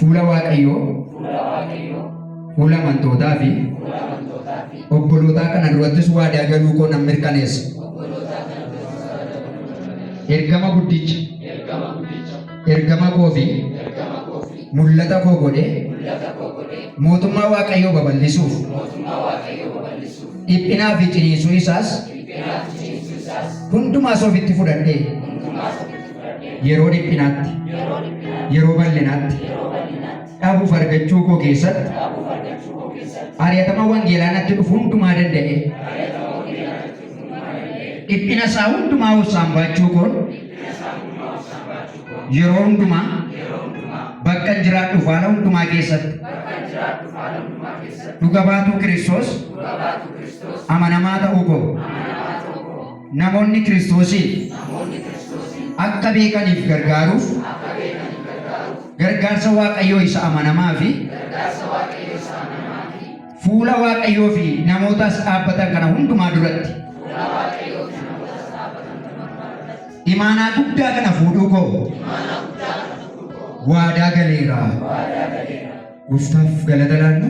fuula Waaqayyoo fuula amantootaa fi obbolootaa kana durattis waadaa galuu koo nan mirkaneessa. Ergama guddicha ergama koo fi mul'ata koo godhee mootummaa Waaqayyoo babal'isuuf dhiphinaa fi ciniinsuu isaas hundumaas ofitti fudhadhee yeroo dhiphinaatti yeroo bal'inaatti dhaabuuf argachuu koo keessatti ari'atama wangeelaa natti dhufu hundumaa danda'e dhiphina isaa hundumaa hoosaan baachuu koon yeroo hundumaa bakka jiraadhuuf haala hundumaa keessatti dhuga baatuu Kiristoos amanamaa ta'uu koo namoonni Kiristoosiin akka beekaniif gargaaruuf gargaarsa Waaqayyoo isa amanamaa fi fuula Waaqayyoo fi namootas dhaabbatan kana hundumaa duratti imaanaa guddaa kana fuudhuu koo waadaa galeera. Gustaaf galata laanna.